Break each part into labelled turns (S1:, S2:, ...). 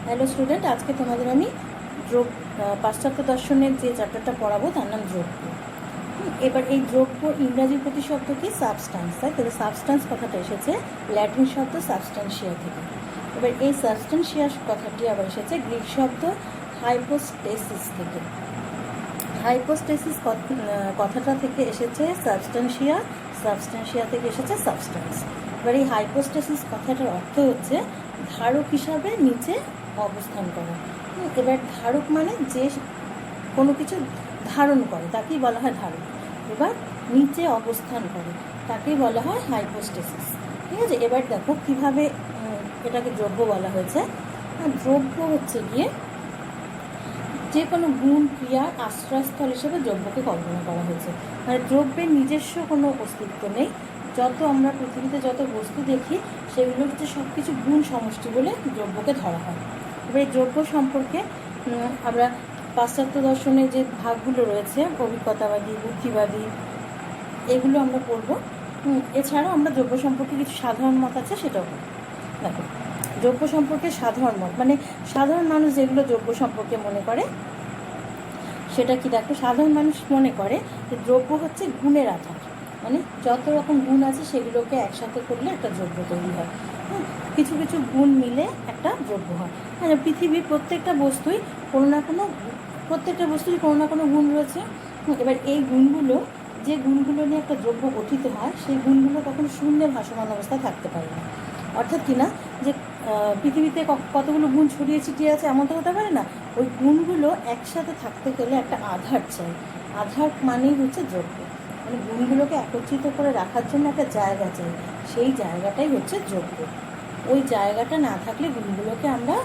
S1: Hello student, আজকে তোমাদের আমি পাশ্চাত্য দর্শনের যে চ্যাপ্টারটা পড়াবো তার নাম দ্রব্য। এবার এই দ্রব্য ইংরাজি প্রতিশব্দ কি? সাবস্টান্স। তাই তো সাবস্টান্স কথাটা এসেছে ল্যাটিন শব্দ সাবস্টান্সিয়া থেকে। এবার এই সাবস্টান্সিয়া কথাটি আবার এসেছে গ্রিক শব্দ হাইপোস্টেসিস থেকে। হাইপোস্টেসিস কথাটা থেকে এসেছে সাবস্টান্সিয়া, সাবস্টান্সিয়া থেকে এসেছে সাবস্টান্স। এবার এই হাইপোস্টেসিস কথাটার অর্থ হচ্ছে ধারক হিসাবে নিচে অবস্থান করা। এবার ধারক মানে যে কোনো কিছু ধারণ করে তাকেই বলা হয় ধারক। এবার নিচে অবস্থান করে তাকেই বলা হয় হাইপোস্টেসিস। ঠিক আছে, এবার দেখো কীভাবে এটাকে দ্রব্য বলা হয়েছে। দ্রব্য হচ্ছে গিয়ে যে কোনো গুণ ক্রিয়ার আশ্রয়স্থল হিসেবে দ্রব্যকে কল্পনা করা হয়েছে। মানে দ্রব্যের নিজস্ব কোনো অস্তিত্ব নেই। যত আমরা পৃথিবীতে যত বস্তু দেখি সেগুলো হচ্ছে সব কিছু গুণ সমষ্টি বলে দ্রব্যকে ধরা হয়। এবার এই দ্রব্য সম্পর্কে আমরা পাশ্চাত্য দর্শনে যে ভাগগুলো রয়েছে অভিজ্ঞতাবাদী, বুদ্ধিবাদী, এগুলো আমরা পড়ব। এছাড়াও আমরা দ্রব্য সম্পর্কে কিছু সাধারণ মত আছে সেটাও পড়ব। দেখো, দ্রব্য সম্পর্কে সাধারণ মত মানে সাধারণ মানুষ যেগুলো দ্রব্য সম্পর্কে মনে করে সেটা কি? দেখো, সাধারণ মানুষ মনে করে যে দ্রব্য হচ্ছে গুণের আধার। মানে যত রকম গুণ আছে সেগুলোকে একসাথে করলে একটা দ্রব্য তৈরি হয়। কিছু কিছু গুণ মিলে একটা দ্রব্য হয়। মানে পৃথিবীর প্রত্যেকটা বস্তুই কোনো না কোনো গুণ রয়েছে। এবার এই গুণগুলো, যে গুণগুলো নিয়ে একটা দ্রব্য গঠিত হয়, সেই গুণগুলো কখনো শূন্যে ভাসমান অবস্থায় থাকতে পারে না। অর্থাৎ কি না, যে পৃথিবীতে কতগুলো গুণ ছড়িয়ে ছিটিয়ে আছে এমন তো হতে পারে না। ওই গুণগুলো একসাথে থাকতে গেলে একটা আধার চাই। আধার মানেই হচ্ছে দ্রব্য। মানে গুণগুলোকে একত্রিত করে রাখার জন্য একটা জায়গা চাই, সেই জায়গাটাই হচ্ছে দ্রব্য। ওই জায়গাটা না থাকলে গুণগুলোকে আমরা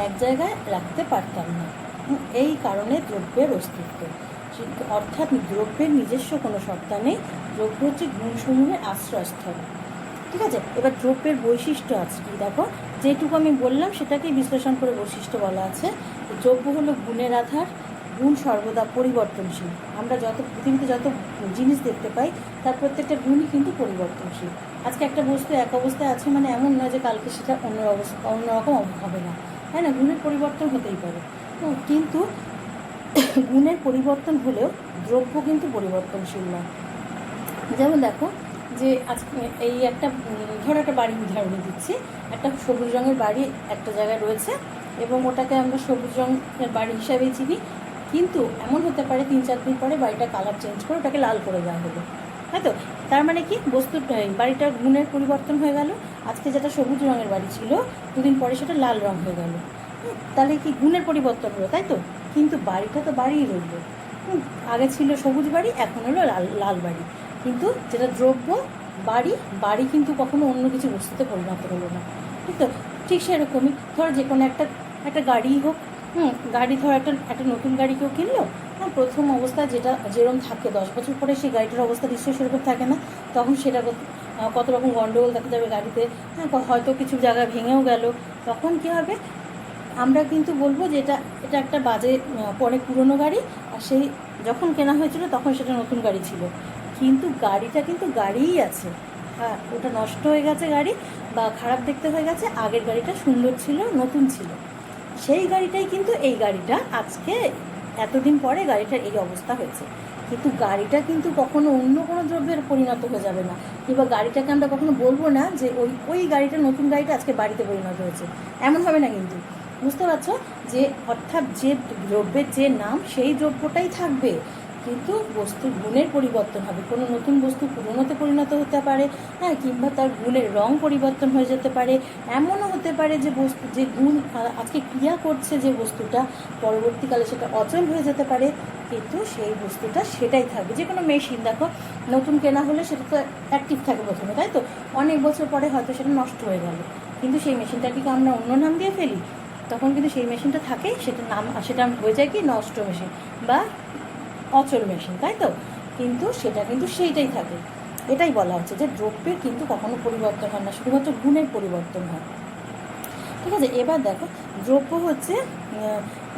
S1: এক জায়গায় রাখতে পারতাম না। এই কারণে দ্রব্যের অস্তিত্ব, অর্থাৎ দ্রব্যের নিজস্ব কোনো সত্তা নেই। দ্রব্য হচ্ছে গুণসমূহের আশ্রয়স্থল। ঠিক আছে, এবার দ্রব্যের বৈশিষ্ট্য আছে কি? দেখো, যেটুকু আমি বললাম সেটাকেই বিশ্লেষণ করে বৈশিষ্ট্য বলা আছে। দ্রব্য হলো গুণের আধার। গুণ সর্বদা পরিবর্তনশীল। আমরা যত পৃথিবীতে যত জিনিস দেখতে পাই তার প্রত্যেকটা গুণই কিন্তু পরিবর্তনশীল। আজকে একটা বস্তু এক অবস্থায় আছে মানে এমন নয় যে কালকে সেটা অন্যরকম হবে না, তাই না? গুণের পরিবর্তন হতেই পারে। কিন্তু গুণের পরিবর্তন হলেও দ্রব্য কিন্তু পরিবর্তনশীল নয়। যেমন দেখো, যে আজকে এই একটা ধরো একটা বাড়ির উদাহরণ দিচ্ছি। একটা সবুজ রঙের বাড়ি একটা জায়গায় রয়েছে এবং ওটাকে আমরা সবুজ রঙের বাড়ি হিসাবেই চিনি। কিন্তু এমন হতে পারে 3-4 দিন পরে বাড়িটা কালার চেঞ্জ করে ওটাকে লাল করে দেওয়া হলো, তাই তো? তার মানে কি, বাড়িটার গুণের পরিবর্তন হয়ে গেল। আজকে যেটা সবুজ রঙের বাড়ি ছিল 2 দিন পরে সেটা লাল রঙ হয়ে গেল। তাহলে কি গুণের পরিবর্তন হলো, তাই তো? কিন্তু বাড়িটা তো বাড়িই রইল। আগে ছিল সবুজ বাড়ি, এখন হলো লাল বাড়ি। কিন্তু যেটা দ্রব্য বাড়ি কিন্তু কখনো অন্য কিছু বস্তুতে পরিণত হলো না। ঠিক তো? ঠিক সেরকমই ধর যে কোনো একটা গাড়িই হোক, গাড়ি ধর একটা নতুন গাড়ি কেউ কিনলো। প্রথম অবস্থায় যেরকম থাকে 10 বছর পরে সেই গাড়িটার অবস্থা নিশ্চয়ই সেরকম থাকে না। তখন সেটা কত রকম গন্ডগোল দেখা যাবে গাড়িতে। হয়তো কিছু জায়গায় ভেঙেও গেল। তখন কী হবে? আমরা কিন্তু বলবো যে এটা একটা বাজে অনেক পুরনো গাড়ি, আর সেই যখন কেনা হয়েছিল তখন সেটা নতুন গাড়ি ছিল। কিন্তু গাড়িটা কিন্তু গাড়িই আছে। হ্যাঁ, ওটা নষ্ট হয়ে গেছে গাড়ি বা খারাপ দেখতে হয়ে গেছে, আগের গাড়িটা সুন্দর ছিল, নতুন ছিল। সেই গাড়িটাই কিন্তু এই গাড়িটা আজকে এতদিন পরে গাড়িটার এই অবস্থা হয়েছে। কিন্তু গাড়িটা কিন্তু কখনো অন্য কোনো দ্রব্যের পরিণত হয়ে যাবে না। কিংবা গাড়িটাকে আমরা কখনো বলবো না যে ওই গাড়িটা, নতুন গাড়িটা আজকে বাড়িতে পরিণত হয়েছে, এমন হবে না। কিন্তু বুঝতে পারছো যে অর্থাৎ যে দ্রব্যের যে নাম সেই দ্রব্যটাই থাকবে, কিন্তু বস্তুর গুণের পরিবর্তন হবে। কোনো নতুন বস্তু পুরনোতে পরিণত হতে পারে, কিংবা তার গুণের রং পরিবর্তন হয়ে যেতে পারে। এমনও হতে পারে যে গুণ আজকে ক্রিয়া করছে যে বস্তুটা, পরবর্তীকালে সেটা অচল হয়ে যেতে পারে, কিন্তু সেই বস্তুটা সেটাই থাকবে। যে কোনো মেশিন দেখো, নতুন কেনা হলে সেটা তো অ্যাক্টিভ থাকে প্রথমে, তাই তো? অনেক বছর পরে হয়তো সেটা নষ্ট হয়ে গেল, কিন্তু সেই মেশিনটাকে আমরা অন্য নাম দিয়ে ফেলি, তখন কিন্তু সেই মেশিনটা থাকেই, সেটা হয়ে যায় কি নষ্ট মেশিন বা অচল মেশিন, তাই তো? কিন্তু সেটা কিন্তু সেইটাই থাকে। এটাই বলা হচ্ছে যে দ্রব্যের কিন্তু কখনো পরিবর্তন হয় না, শুধুমাত্র গুণের পরিবর্তন হয়। ঠিক আছে, এবার দেখো, দ্রব্য হচ্ছে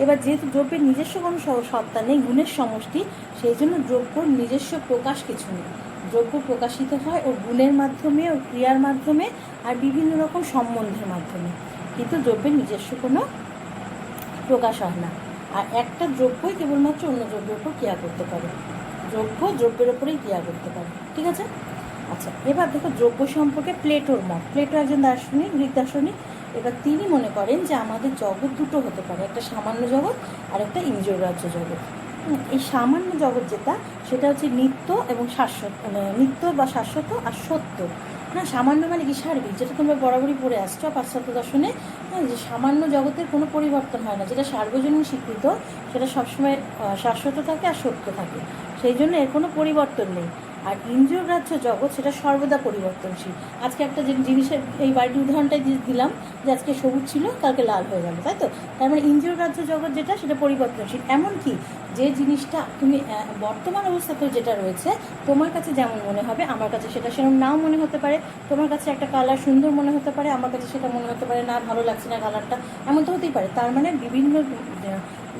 S1: এবার যেহেতু দ্রব্যের নিজস্ব কোনো সত্তা নেই, গুণের সমষ্টি, সেই জন্য দ্রব্যর নিজস্ব প্রকাশ কিছু নেই। দ্রব্য প্রকাশিত হয় ও গুণের মাধ্যমে, ও ক্রিয়ার মাধ্যমে, আর বিভিন্ন রকম সম্বন্ধের মাধ্যমে। কিন্তু দ্রব্যের নিজস্ব কোনো প্রকাশ হয় না। আর একটা দ্রব্যই কেবলমাত্র অন্য দ্রব্যের উপর ক্রিয়া করতে পারে, দ্রব্য দ্রব্যের ওপরেই ক্রিয়া করতে পারে। ঠিক আছে? আচ্ছা, এবার দেখো দ্রব্য সম্পর্কে প্লেটোর মত। প্লেটো একজন দার্শনিক, গ্রিক দার্শনিক। এবার তিনি মনে করেন যে আমাদের জগৎ দুটো হতে পারে, একটা সামান্য জগৎ আর একটা ইন্দ্রিয়গ্রাহ্য জগৎ। এই সামান্য জগৎ যেটা, সেটা হচ্ছে নিত্য এবং শাশ্বত, নিত্য বা শাশ্বত আর সত্য। না, সামান্য মানে কি? সার্বিক, যেটা তোমরা বরাবরই পড়ে আসছো পাশ্চাত্য দর্শনে, যে সামান্য জগতের কোনো পরিবর্তন হয় না, যেটা সার্বজনীন স্বীকৃত, সেটা সবসময় শাশ্বত থাকে আর সত্য থাকে, সেই জন্য এর কোনো পরিবর্তন নেই। আর ইন্দ্রিয়গ্রাহ্য জগৎ সেটা সর্বদা পরিবর্তনশীল। আজকে একটা জিনিসের এই বাড়ির উদাহরণটাই দিলাম, যে আজকে সবুজ ছিল কালকে লাল হয়ে গেল, তাই তো? তার মানে ইন্দ্রিয়গ্রাহ্য জগৎ যেটা, সেটা পরিবর্তনশীল। এমনকি যে জিনিসটা তুমি বর্তমান অবস্থাতেও যেটা রয়েছে, তোমার কাছে যেমন মনে হবে আমার কাছে সেটা সেরকম নাও মনে হতে পারে। তোমার কাছে একটা কালার সুন্দর মনে হতে পারে, আমার কাছে সেটা মনে হতে পারে না, ভালো লাগছে না কালারটা, এমন তো হতেই পারে। তার মানে বিভিন্ন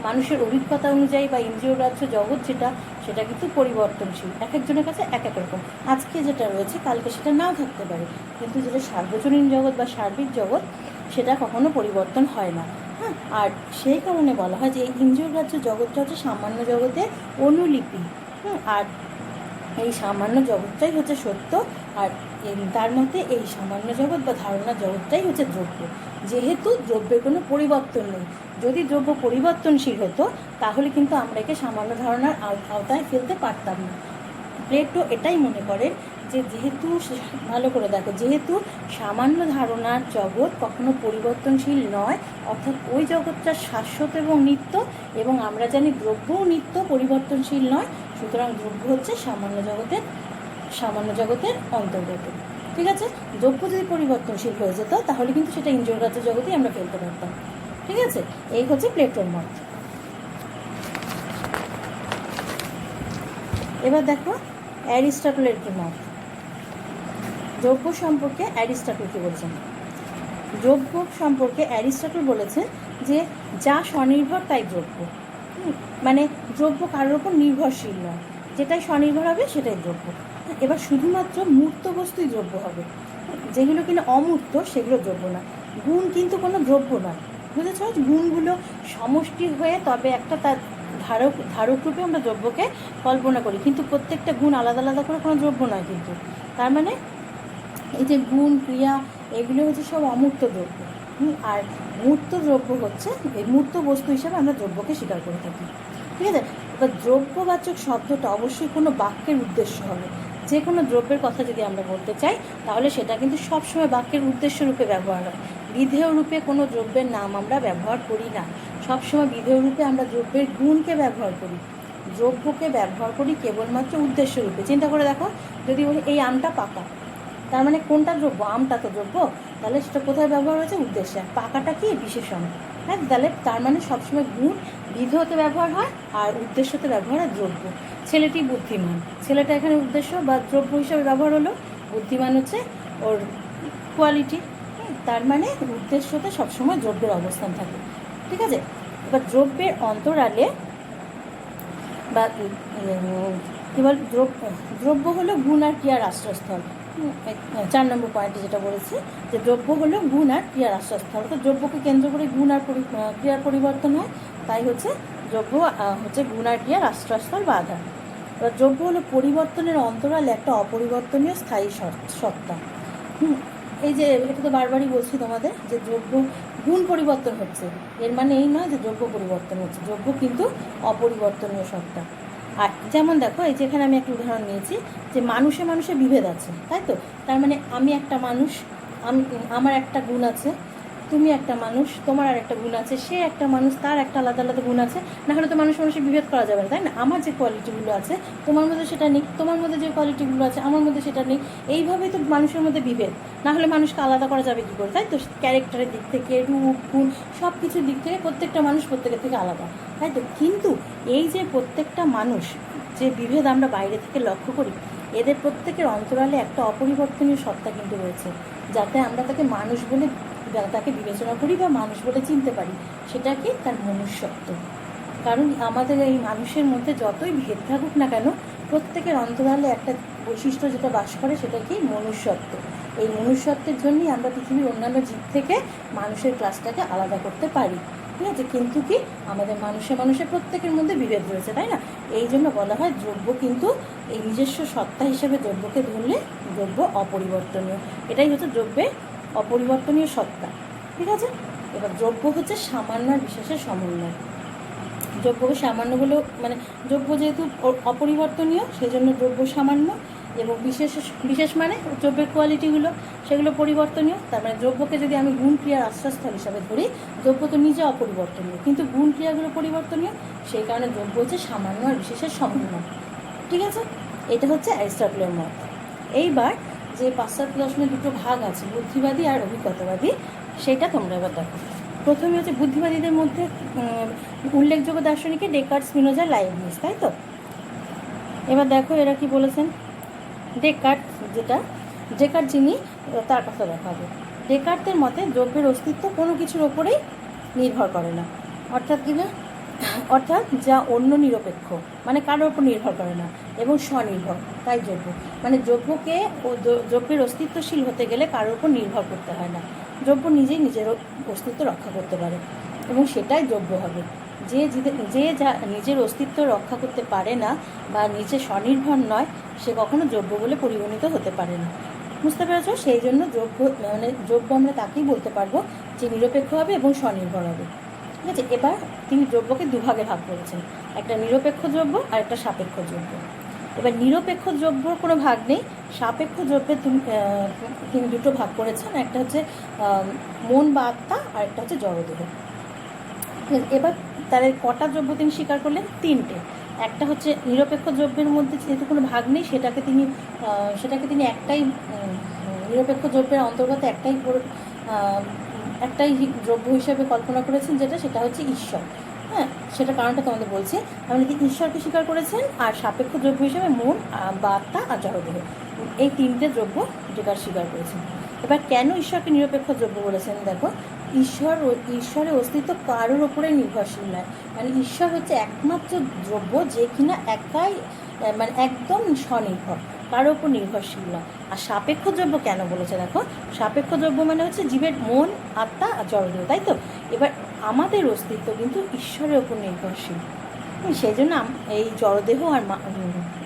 S1: মানুষের অভিজ্ঞতা অনুযায়ী বা ইন্দ্রিয়গ্রাহ্য জগৎ যেটা, সেটা কিন্তু পরিবর্তনশীল, এক একজনের কাছে এক এক রকম। আজকে যেটা রয়েছে কালকে সেটা নাও থাকতে পারে, কিন্তু যেটা সার্বজনীন জগৎ বা সার্বিক জগৎ, সেটা কখনো পরিবর্তন হয় না। হ্যাঁ, আর সেই কারণে বলা হয় যে এই ইন্দ্রিয়গ্রাহ্য জগৎটা হচ্ছে সামান্য জগতের অনুলিপি। আর এই সামান্য জগৎটাই হচ্ছে সত্য, আর তার মধ্যে এই সামান্য জগৎ বা ধারণা জগৎটাই হচ্ছে দ্রব্য। যেহেতু দ্রব্যের কোনো পরিবর্তন নেই, যদি দ্রব্য পরিবর্তনশীল হতো তাহলে কিন্তু আমরা একে সামান্য ধারণার আওতায় ফেলতে পারতাম না। প্লেটো এটাই মনে করেন যে যেহেতু, ভালো করে দেখো, যেহেতু সামান্য ধারণার জগৎ কখনো পরিবর্তনশীল নয়, অর্থাৎ ওই জগৎটা শাশ্বত এবং নিত্য, এবং আমরা জানি দ্রব্যও নিত্য, পরিবর্তনশীল নয়, সুতরাং দ্রব্য হচ্ছে সামান্য জগতের অন্তর্গত। ঠিক আছে? দ্রব্য যদি পরিবর্তনশীল হয়ে যেত তাহলে কিন্তু সেটা ইন্দ্রিয়গ্রাহ্য জগতেই আমরা ফেলতে পারতাম। ঠিক আছে? এই হচ্ছে প্লেটোর মত। এবার দেখো অ্যারিস্টটলের কি মত। দ্রব্য সম্পর্কে অ্যারিস্টটল কি বলছেন? দ্রব্য সম্পর্কে অ্যারিস্টটল বলেছেন যে যা স্বনির্ভর তাই দ্রব্য। মানে দ্রব্য কারোর ওপর নির্ভরশীল নয়, যেটাই স্বনির্ভর হবে সেটাই দ্রব্য। এবার শুধুমাত্র মূর্ত বস্তুই দ্রব্য হবে, যেগুলো কিনা অমূর্ত সেগুলো দ্রব্য না। গুণ কিন্তু কোনো দ্রব্য নয়, বুঝেছ? গুণগুলো সমষ্টি হয়ে তবে একটা তার ধারকরূপে আমরা দ্রব্যকে কল্পনা করি, কিন্তু প্রত্যেকটা গুণ আলাদা আলাদা করে কোনো দ্রব্য নয় কিন্তু। তার মানে এই যে গুণ, ক্রিয়া, এগুলো হচ্ছে সব অমূর্ত দ্রব্য। আর মূর্ত দ্রব্য হচ্ছে, এই মূর্ত বস্তু হিসাবে আমরা দ্রব্যকে স্বীকার করে থাকি। ঠিক আছে? এবার দ্রব্যবাচক শব্দটা অবশ্যই কোনো বাক্যের উদ্দেশ্য হবে। যে কোনো দ্রব্যের কথা যদি আমরা বলতে চাই তাহলে সেটা কিন্তু সবসময় বাক্যের উদ্দেশ্য রূপে ব্যবহার হয়। বিধেয় রূপে কোনো দ্রব্যের নাম আমরা ব্যবহার করি না, সবসময় বিধেয় রূপে আমরা দ্রব্যের গুণকে ব্যবহার করি, দ্রব্যকে ব্যবহার করি কেবলমাত্র উদ্দেশ্য রূপে। চিন্তা করে দেখো, যদি বলি এই আমটা পাকা, তার মানে কোনটা দ্রব্য? আমটা তো দ্রব্য, তাহলে সেটা কোথায় ব্যবহার হয়েছে? উদ্দেশ্যে। পাকাটা কি? বিশেষণ। হ্যাঁ, তাহলে তার মানে সবসময় গুণ বিধেয়তে ব্যবহার হয় আর উদ্দেশ্যতে ব্যবহার হয় দ্রব্য। ছেলেটি বুদ্ধিমান, ছেলেটা এখানে উদ্দেশ্য বা দ্রব্য হিসাবে ব্যবহার হলো। বুদ্ধিমান হচ্ছে ওর কোয়ালিটি, তার মানে উদ্দেশ্যতে সবসময় দ্রব্যের অবস্থান থাকে। ঠিক আছে? এবার দ্রব্যের অন্তরালে বা কী বল, দ্রব্য হলো গুণ আর ক্রিয়ার আশ্রয়স্থল। 4 নম্বর পয়েন্টে যেটা বলেছি, যে দ্রব্য হলো গুণ আর ক্রিয়ার আশ্রয়স্থল, তো দ্রব্যকে কেন্দ্র করে গুণ আর ক্রিয়ার পরিবর্তন হয়, তাই হচ্ছে দ্রব্য হচ্ছে গুণ আর ক্রিয়ার আশ্রয়স্থল বা আধার। এবার দ্রব্য হলো পরিবর্তনের অন্তরালে একটা অপরিবর্তনীয় স্থায়ী সত্তা। এই যে এটা তো বারবারই বলছি তোমাদের, যে দ্রব্য গুণ পরিবর্তন হচ্ছে, এর মানে এই নয় যে দ্রব্য পরিবর্তন হচ্ছে, দ্রব্য কিন্তু অপরিবর্তনীয় সত্তা। আর যেমন দেখো, এই যেখানে আমি একটা উদাহরণ নিয়েছি, যে মানুষে মানুষে বিভেদ আছে, তাই তো? তার মানে আমি একটা মানুষ, আমার একটা গুণ আছে, তুমি একটা মানুষ, তোমার আর একটা গুণ আছে, সে একটা মানুষ, তার একটা আলাদা আলাদা গুণ আছে, না হলে তো মানুষে বিভেদ করা যাবে না, তাই না? আমার যে কোয়ালিটিগুলো আছে তোমার মধ্যে সেটা নেই, তোমার মধ্যে যে কোয়ালিটিগুলো আছে আমার মধ্যে সেটা নেই, এইভাবেই তো মানুষের মধ্যে বিভেদ, না হলে মানুষকে আলাদা করা যাবে কী করে, তাই তো? ক্যারেক্টারের দিক থেকে, রূপ, গুণ, সব কিছুর দিক থেকে প্রত্যেকটা মানুষ প্রত্যেকের থেকে আলাদা, তাই তো? কিন্তু এই যে প্রত্যেকটা মানুষ, যে বিভেদ আমরা বাইরে থেকে লক্ষ্য করি, এদের প্রত্যেকের অন্তরালে একটা অপরিবর্তনীয় সত্তা কিন্তু রয়েছে, যাতে আমরা তাকে মানুষ বলে তাকে বিবেচনা করি বা মানুষ বলে চিনতে পারি। সেটা কি? তার মনুষ্যত্ব। কারণ আমাদের এই মানুষের মধ্যে যতই ভেদ থাকুক না কেন, প্রত্যেকের অন্তরালে একটা বৈশিষ্ট্য যেটা বাস করে, সেটা কি? মনুষ্যত্ব। এই মনুষ্যত্বের জন্যই আমরা পৃথিবীর অন্যান্য জীব থেকে মানুষের ক্লাসটাকে আলাদা করতে পারি। ঠিক আছে, কিন্তু কি আমাদের মানুষের প্রত্যেকের মধ্যে বিভেদ রয়েছে, তাই না? এই জন্য বলা হয় দ্রব্য কিন্তু এই নিজস্ব সত্তা হিসেবে দ্রব্যকে ধরলে দ্রব্য অপরিবর্তনীয়। এটাই হচ্ছে দ্রব্যের অপরিবর্তনীয় সত্তা। ঠিক আছে, এবার দ্রব্য হচ্ছে সামান্য আর বিশেষের সমন্বয়। দ্রব্যকে সামান্য হলেও মানে দ্রব্য যেহেতু অপরিবর্তনীয় সেই জন্য দ্রব্য সামান্য, এবং বিশেষ মানে দ্রব্যের কোয়ালিটিগুলো সেগুলো পরিবর্তনীয়। তার মানে দ্রব্যকে যদি আমি গুণ ক্রিয়ার আশ্রয়স্থল হিসাবে ধরি, দ্রব্য তো নিজে অপরিবর্তনীয় কিন্তু গুণ ক্রিয়াগুলো পরিবর্তনীয়, সেই কারণে দ্রব্য হচ্ছে সামান্য আর বিশেষের সমন্বয়। ঠিক আছে, এটা হচ্ছে অ্যারিস্টটলের মত। এইবার যে পাশ্চাত্য দর্শনের দুটো ভাগ আছে, বুদ্ধিবাদী আর অভিজ্ঞতাবাদী, সেটা তোমরা এবার দেখো। প্রথমে হচ্ছে বুদ্ধিবাদীদের মধ্যে উল্লেখযোগ্য দার্শনিকে ডেকার্ট, স্পিনোজা, লাইবনিজ, তাই তো? এবার দেখো এরা কি বলেছেন। ডেকার্ট যিনি, তার কথা দেখা হবে। ডেকার্টের মতে দ্রব্যের অস্তিত্ব কোনো কিছুর ওপরেই নির্ভর করে না, অর্থাৎ যা অন্য নিরপেক্ষ, মানে কারোর ওপর নির্ভর করে না, এবং স্বনির্ভর, তাই দ্রব্য। মানে দ্রব্যের অস্তিত্বশীল হতে গেলে কারোর ওপর নির্ভর করতে হয় না, দ্রব্য নিজেই নিজের অস্তিত্ব রক্ষা করতে পারে, এবং সেটাই দ্রব্য হবে। যে যা নিজের অস্তিত্ব রক্ষা করতে পারে না বা নিজে স্বনির্ভর নয়, সে কখনো দ্রব্য বলে পরিগণিত হতে পারে না। বুঝতে পেরেছো? সেই জন্য দ্রব্য আমরা তাকেই বলতে পারবো যে নিরপেক্ষ হবে এবং স্বনির্ভর হবে। ঠিক আছে, এবার তিনি দ্রব্যকে দুভাগে ভাগ করেছেন, একটা নিরপেক্ষ দ্রব্য আর একটা সাপেক্ষ দ্রব্য। এবার নিরপেক্ষ দ্রব্যর কোনো ভাগ নেই, সাপেক্ষ দ্রব্যের তিনি দুটো ভাগ করেছেন, একটা হচ্ছে মন বা আত্মা, আর একটা হচ্ছে জড়দেহ। এবার তার কটা দ্রব্য তিনি স্বীকার করলেন? তিনটে। একটা হচ্ছে নিরপেক্ষ দ্রব্যের মধ্যে যেহেতু কোনো ভাগ নেই, সেটাকে তিনি একটাই নিরপেক্ষ দ্রব্যের অন্তর্গত একটাই দ্রব্য হিসাবে কল্পনা করেছেন, সেটা হচ্ছে ঈশ্বর। হ্যাঁ, সেটা কারণটা তোমাদের বলছি। আপনি কি ঈশ্বরকে স্বীকার করেছেন, আর সাপেক্ষ দ্রব্য হিসাবে মন বা আত্মা আর জড়দেহ, এই তিনটে দ্রব্য ডেকার্ট স্বীকার করেছেন। এবার কেন ঈশ্বরকে নিরপেক্ষ দ্রব্য বলেছেন? দেখো, ঈশ্বরের অস্তিত্ব কারোর ওপরে নির্ভরশীল নয়, মানে ঈশ্বর হচ্ছে একমাত্র দ্রব্য যে কিনা মানে একদম স্বনির্ভর, কারোর ওপর নির্ভরশীল নয়। আর সাপেক্ষ দ্রব্য কেন বলেছে? দেখো, সাপেক্ষ দ্রব্য মানে হচ্ছে জীবের মন, আত্মা আর জড়দেহ, তাই তো? এবার আমাদের অস্তিত্ব কিন্তু ঈশ্বরের ওপর নির্ভরশীল, সেই জন্য এই জড়দেহ আর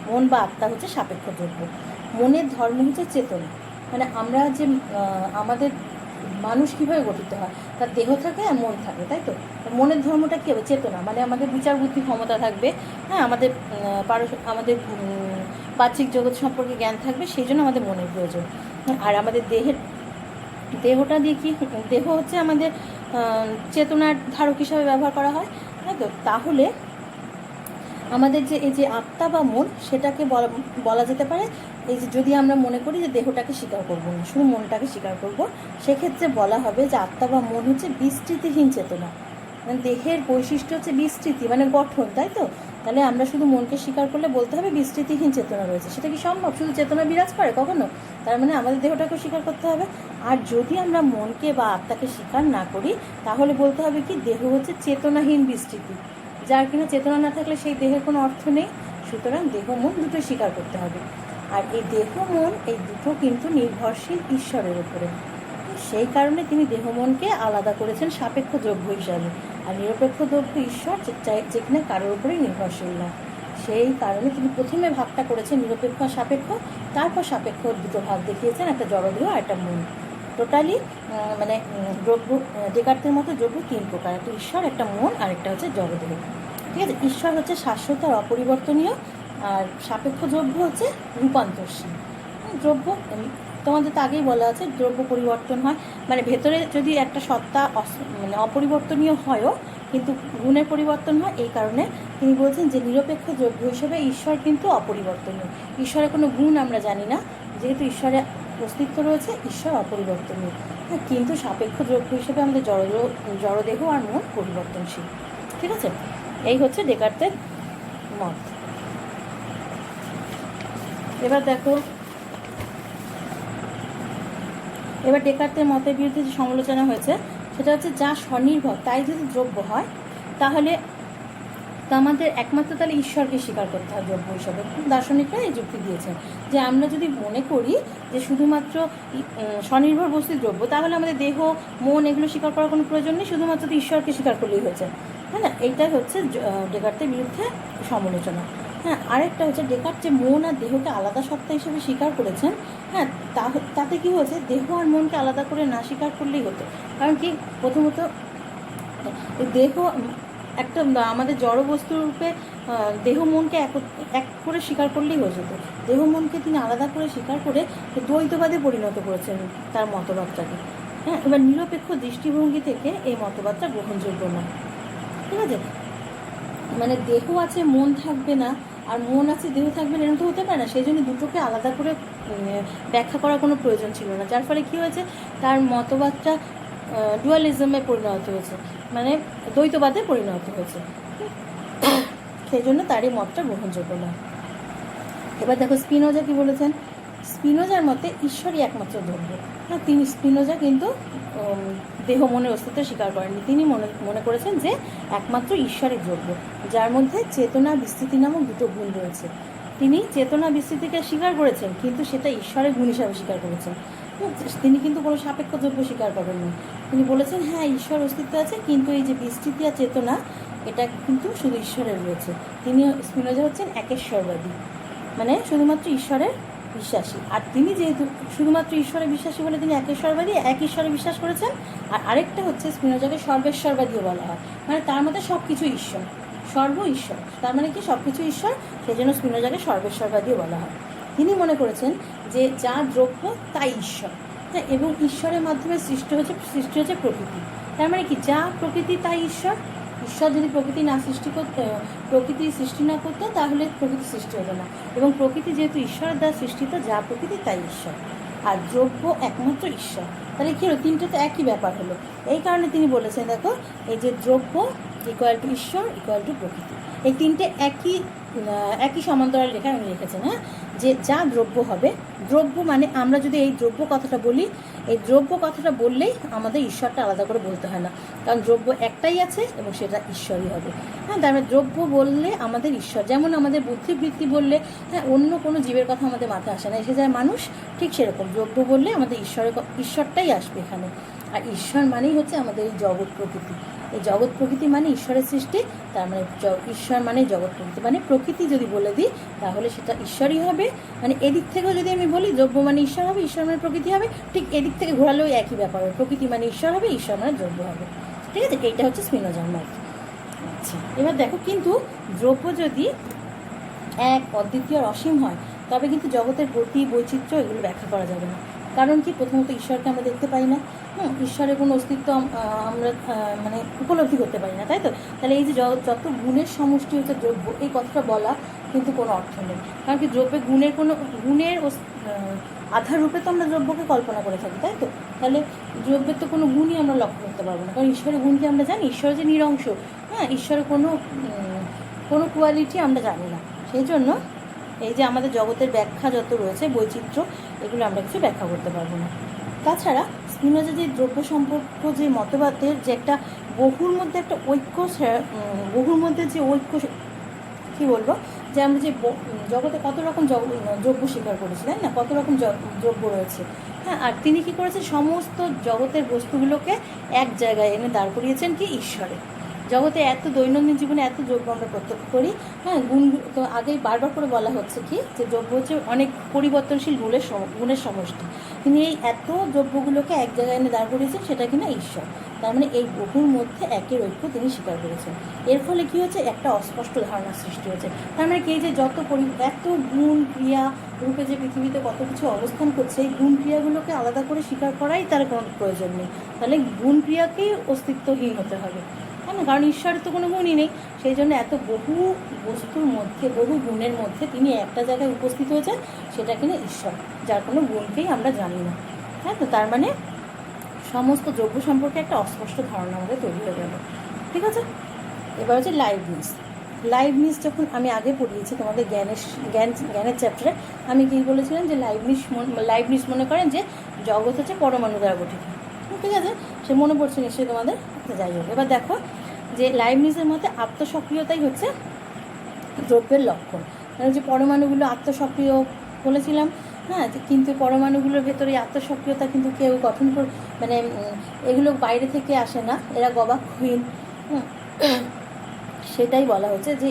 S1: মন বা আত্মা হচ্ছে সাপেক্ষ দ্রব্য। মনের ধর্ম হচ্ছে চেতনা, মানে আমরা যে আমাদের মানুষ কীভাবে গঠিত হয়, তার দেহ থাকে আর মন থাকে, তাই তো? মনের ধর্মটা কী হবে? চেতনা, মানে আমাদের বিচার বুদ্ধি ক্ষমতা থাকবে, হ্যাঁ, আমাদের বাহ্যিক জগৎ সম্পর্কে জ্ঞান থাকবে, সেই জন্য আমাদের মনের প্রয়োজন। আর আমাদের দেহটা দিয়ে কি, দেহ হচ্ছে আমাদের চেতনার ধারক হিসাবে ব্যবহার করা হয়, তাই তো? তাহলে আমাদের যে এই যে আত্মা বা মন, সেটাকে বলা যেতে পারে, এই যে যদি আমরা মনে করি যে দেহটাকে স্বীকার করবো না, শুধু মনটাকে স্বীকার করব, সেক্ষেত্রে বলা হবে যে আত্মা বা মন হচ্ছে বিস্তৃতিহীন চেতনা। মানে দেহের বৈশিষ্ট্য হচ্ছে বিস্তৃতি, মানে গঠন, তাই তো? তাহলে আমরা শুধু মনকে স্বীকার করলে বলতে হবে বিস্তৃতিহীন চেতনা রয়েছে। সেটা কি সম্ভব? শুধু চেতনা বিরাজ করে কখনো? তার মানে আমাদের দেহটাকেও স্বীকার করতে হবে। আর যদি আমরা মনকে বা আত্মাকে স্বীকার না করি, তাহলে বলতে হবে কি দেহ হচ্ছে চেতনাহীন বিস্তৃতি, যার কিনা চেতনা না থাকলে সেই দেহের কোনো অর্থ নেই। সুতরাং দেহ মন দুটোই স্বীকার করতে হবে। আর এই দেহ মন এই দুটো কিন্তু নির্ভরশীল ঈশ্বরের উপরে, সেই কারণে তিনি দেহ মনকে আলাদা করেছেন সাপেক্ষ দ্রব্য হিসাবে, আর নিরপেক্ষ দ্রব্য ঈশ্বর যে কিনা কারোর উপরেই নির্ভরশীল না। সেই কারণে তিনি প্রথমে ভাগটা করেছেন নিরপেক্ষ আর সাপেক্ষ, তারপর সাপেক্ষ দুটো ভাগ দেখিয়েছেন, একটা জড়দেহ আর একটা মন। টোটালি মানে দ্রব্য ডেকার্টের মতো দ্রব্য তিন প্রকার, একটা ঈশ্বর, একটা মন, আর একটা হচ্ছে জড়দেহ। ঠিক আছে, ঈশ্বর হচ্ছে শাশ্বত আর অপরিবর্তনীয়, আর সাপেক্ষ দ্রব্য হচ্ছে রূপান্তরশীল দ্রব্য। তোমাদের তো আগেই বলা আছে দ্রব্য পরিবর্তন হয়, মানে ভেতরে যদি একটা সত্তা মানে অপরিবর্তনীয় হয়ও কিন্তু গুণের পরিবর্তন হয়। এই কারণে তিনি বলছেন যে নিরপেক্ষ দ্রব্য হিসেবে ঈশ্বর কিন্তু অপরিবর্তনীয়, ঈশ্বরের কোনো গুণ আমরা জানি না, যেহেতু ঈশ্বরের অস্তিত্ব রয়েছে, ঈশ্বর অপরিবর্তনীয়। কিন্তু সাপেক্ষ দ্রব্য হিসেবে আমাদের জড়দেহ আর মন পরিবর্তনশীল। ঠিক আছে, এই হচ্ছে ডেকার্টের মত। এবার দেখো, এবার ডেকার্টের মতের বিরুদ্ধে যে সমালোচনা হয়েছে সেটা হচ্ছে যা স্বনির্ভর তাই যদি দ্রব্য হয়, তাহলে তো আমাদের একমাত্র তাহলে ঈশ্বরকে স্বীকার করতে হয় দ্রব্য হিসাবে। দার্শনিকরা এই যুক্তি দিয়েছেন যে আমরা যদি মনে করি যে শুধুমাত্র স্বনির্ভর বস্তু দ্রব্য, তাহলে আমাদের দেহ মন এগুলো স্বীকার করার কোনো প্রয়োজন নেই, শুধুমাত্র তো ঈশ্বরকে স্বীকার করলেই হয়েছে, তাই না? এইটাই হচ্ছে ডেকার্তের বিরুদ্ধে সমালোচনা। হ্যাঁ, আরেকটা হচ্ছে ডেকার্ট যে মন আর দেহকে আলাদা সত্তা হিসেবে স্বীকার করেছেন, হ্যাঁ, তাতে কি হয়েছে, দেহ আর মনকে আলাদা করে না স্বীকার করলেই হতো। কারণ কি, প্রথমত দেহ একটা আমাদের জড় বস্তুর রূপে দেহ মনকে এক করে স্বীকার করলেই হয়ে যেত। দেহ মনকে তিনি আলাদা করে স্বীকার করে দ্বৈতবাদে পরিণত করেছেন তার মতবাদটাকে। হ্যাঁ, এবার নিরপেক্ষ দৃষ্টিভঙ্গি থেকে এই মতবাদটা গ্রহণযোগ্য নয়। ঠিক আছে, মানে দেহ আছে মন থাকবে না, আর মন আছে দেহ থাকবে না, এরকম তো হতে পারে না। সেই জন্য দুটোকে আলাদা করে ব্যাখ্যা করার কোনো প্রয়োজন ছিল না, যার ফলে কী হয়েছে, তার মতবাদটা ডুয়ালিজমে পরিণত হয়েছে, মানে দ্বৈতবাদে পরিণত হয়েছে। সেই জন্য তারই মতটা গ্রহণযোগ্য নয়। এবার দেখো স্পিনোজা কি বলেছেন। স্পিনোজার মতে ঈশ্বরই একমাত্র দ্রব্য। হ্যাঁ, তিনি স্পিনোজা কিন্তু দেহ মনের অস্তিত্ব স্বীকার করেননি। তিনি মনে করেছেন যে একমাত্র ঈশ্বরই দ্রব্য, যার মধ্যে চেতনা বিস্তৃতি নামক দুটো গুণ রয়েছে। তিনি চেতনা বিস্তৃতিকে স্বীকার করেছেন, কিন্তু সেটা ঈশ্বরের গুণ হিসাবে স্বীকার করেছেন। তিনি কিন্তু কোনো সাপেক্ষ দ্রব্য স্বীকার করেননি। তিনি বলেছেন হ্যাঁ ঈশ্বর অস্তিত্ব আছে, কিন্তু এই যে বিস্তৃতি আর চেতনা এটা কিন্তু শুধু ঈশ্বরের রয়েছে। তিনি স্পিনোজা হচ্ছেন একেশ্বরবাদী, মানে শুধুমাত্র ঈশ্বরের বিশ্বাসী। আর তিনি যেহেতু শুধুমাত্র ঈশ্বরে বিশ্বাসী বলে তিনি একেশ্বরবাদী, এক ঈশ্বরে বিশ্বাস করেছেন। আর আরেকটা হচ্ছে স্পিনোজাকে সর্বেশ্বরবাদীও বলা হয়, মানে তার মধ্যে সব কিছু ঈশ্বর, সর্ব ঈশ্বর, তার মানে কি সব কিছু ঈশ্বর, সেই জন্য স্পিনোজাকে সর্বেশ্বরবাদীও বলা হয়। তিনি মনে করেছেন যে যা দ্রব্য তাই ঈশ্বর, হ্যাঁ, এবং ঈশ্বরের মাধ্যমে সৃষ্টি হচ্ছে প্রকৃতি। তার মানে কি যা প্রকৃতি তাই ঈশ্বর। ঈশ্বর যদি প্রকৃতি সৃষ্টি না করতো তাহলে প্রকৃতি সৃষ্টি হতো না, এবং প্রকৃতি যেহেতু ঈশ্বরের দ্বারা সৃষ্টিত, যা প্রকৃতি তাই ঈশ্বর, আর দ্রব্য একমাত্র ঈশ্বর। তাহলে কী হলো, তিনটে তো একই ব্যাপার হলো। এই কারণে তিনি বলেছেন দেখো, এই যে দ্রব্য ইকুয়াল টু ঈশ্বর ইকুয়াল টু প্রকৃতি, এই তিনটে একই সমান্তরাল রেখায় উনি লিখেছেন। হ্যাঁ, যে যা দ্রব্য হবে, দ্রব্য মানে আমরা যদি এই দ্রব্য কথাটা বলি, এই দ্রব্য কথাটা বললেই আমাদের ঈশ্বরটা আলাদা করে বলতে হয় না, কারণ দ্রব্য একটাই আছে এবং সেটা ঈশ্বরই হবে। হ্যাঁ, তার মানে দ্রব্য বললে আমাদের ঈশ্বর, যেমন আমাদের বুদ্ধিবৃত্তি বললে হ্যাঁ অন্য কোনো জীবের কথা আমাদের মাথায় আসে না, এসে যায় মানুষ, ঠিক সেরকম দ্রব্য বললে আমাদের ঈশ্বরটাই আসবে এখানে। আর ঈশ্বর মানেই হচ্ছে আমাদের এই জগৎ প্রকৃতি। এই জগৎ প্রকৃতি মানে ঈশ্বরের সৃষ্টি, তার মানে ঈশ্বর মানে জগৎ প্রকৃতি, মানে প্রকৃতি যদি বলে দিই তাহলে সেটা ঈশ্বরই হবে। মানে এদিক থেকেও যদি আমি বলি দ্রব্য মানে ঈশ্বর হবে, ঈশ্বর মানে প্রকৃতি হবে, ঠিক এদিক থেকে ঘোরালেও একই ব্যাপার হবে, প্রকৃতি মানে ঈশ্বর হবে, ঈশ্বর মানে দ্রব্য হবে। ঠিক আছে, এইটা হচ্ছে স্পিনোজার মত। আচ্ছা, এবার দেখো, কিন্তু দ্রব্য যদি এক অদ্বিতীয় অসীম হয় তবে কিন্তু জগতের গতি বৈচিত্র্য এগুলো ব্যাখ্যা করা যাবে না। কারণ কি, প্রথমত ঈশ্বরকে আমরা দেখতে পাই না, ঈশ্বরের কোনো অস্তিত্ব আমরা মানে উপলব্ধি করতে পারি না, তাই তো? তাহলে এই যে যত গুণের সমষ্টি হচ্ছে দ্রব্য, এই কথাটা বলা কিন্তু কোনো অর্থ নেই। কারণ কি, দ্রব্যের গুণের আধার রূপে তো আমরা দ্রব্যকে কল্পনা করে থাকি, তাই তো? তাহলে দ্রব্যের তো কোনো গুণই আমরা লক্ষ্য করতে পারবো না, কারণ ঈশ্বরের গুণকে আমরা জানি, ঈশ্বর যে নিরংশ, হ্যাঁ, ঈশ্বরের কোনো কোয়ালিটি আমরা জানি না। সেই জন্য এই যে আমাদের জগতের ব্যাখ্যা যত রয়েছে বৈচিত্র্য, এগুলো আমরা কিছু ব্যাখ্যা করতে পারবো না। তাছাড়া স্পিনোজা যে দ্রব্য সম্পর্ক যে মতবাদের যে একটা বহুর মধ্যে একটা ঐক্য, বহুর মধ্যে যে ঐক্য, কী বলবো, যে আমরা যে জগতে কত রকম দ্রব্য স্বীকার করেছি, তাই না, কত রকম দ্রব্য রয়েছে। হ্যাঁ, আর তিনি কী করেছেন, সমস্ত জগতের বস্তুগুলোকে এক জায়গায় এনে দাঁড় করিয়েছেন কি ঈশ্বরে। জগতে এত দৈনন্দিন জীবনে এত দ্রব্য আমরা প্রত্যক্ষ করি, হ্যাঁ, তো আগেই বারবার করে বলা হচ্ছে কি, যে দ্রব্য হচ্ছে অনেক পরিবর্তনশীল গুণের সমষ্টি। তিনি এই এত দ্রব্যগুলোকে এক জায়গায় এনে দাঁড় করিয়েছেন, সেটা কিনা ঈশ্বর। তার মানে এই বহুর মধ্যে একের ঐক্য তিনি স্বীকার করেছেন। এর ফলে কী হচ্ছে, একটা অস্পষ্ট ধারণার সৃষ্টি হচ্ছে। তার মানে কি, যে এত গুণ ক্রিয়া রূপে যে পৃথিবীতে কত কিছু অবস্থান করছে, এই গুণ ক্রিয়াগুলোকে আলাদা করে স্বীকার করাই তার কোনো প্রয়োজন নেই। তাহলে গুণ ক্রিয়াকেই অস্তিত্বহীন হতে হবে, তাই না? কারণ ঈশ্বরের তো কোনো গুণই নেই। সেই জন্য এত বহু বস্তুর মধ্যে, বহু গুণের মধ্যে তিনি একটা জায়গায় উপস্থিত হয়েছেন, সেটা কিনা ঈশ্বর, যার কোনো গুণকেই আমরা জানি না, হ্যাঁ। তো তার মানে সমস্ত দ্রব্য সম্পর্কে একটা অস্পষ্ট ধারণা আমাদের তৈরি হয়ে গেল। ঠিক আছে, এবার হচ্ছে লাইবনিজ যখন আমি আগে পড়িয়েছি তোমাদের জ্ঞানের চ্যাপ্টারে, আমি কী বলেছিলাম, যে লাইবনিজ মনে করেন যে জগৎ হচ্ছে পরমাণু দ্বারা গঠিত। ঠিক আছে, সে মনে পড়ছে নিশ্চয়ই তোমাদের। যাই হোক, এবার দেখো, যে লাইবনিজের মতে আত্মসক্রিয়তাই হচ্ছে দ্রব্যের লক্ষণ। কারণ যে পরমাণুগুলো আত্মসক্রিয় বলেছিলাম, হ্যাঁ, কিন্তু পরমাণুগুলোর ভেতরে আত্মসক্রিয়তা কিন্তু কেউ গঠন মানে এগুলো বাইরে থেকে আসে না, এরা গবাক্ষহীন। সেটাই বলা হচ্ছে যে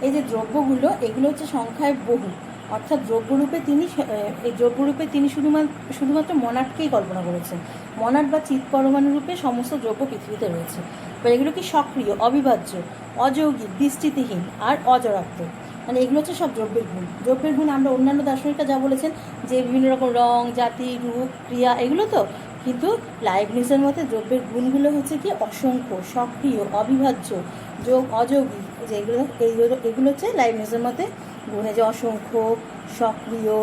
S1: এই যে দ্রব্যগুলো, এগুলো হচ্ছে সংখ্যায় বহু, অর্থাৎ দ্রব্যরূপে তিনি শুধুমাত্র মনাডকেই কল্পনা করেছেন। মনাড বা চিৎ পরমাণু রূপে সমস্ত দ্রব্য পৃথিবীতে রয়েছে। এবার এগুলো কি সক্রিয়, অবিভাজ্য, অযৌগিক, বিস্তৃতিহীন আর অজরাত্মক। মানে এগুলো হচ্ছে সব দ্রব্যের গুণ। দ্রব্যের গুণ আমরা অন্যান্য দার্শনিকরা যা বলেছেন যে বিভিন্ন রকম রং, জাতি, রূপ, ক্রিয়া, এগুলো তো, কিন্তু লাইবনিজের মতে দ্রব্যের গুণগুলো হচ্ছে কি অসংখ্য, সক্রিয়, অবিভাজ্য, অযৌগিক। যে এগুলো হচ্ছে লাইবনিজের মতে গুণে, যে অসংখ্য, সক্রিয়,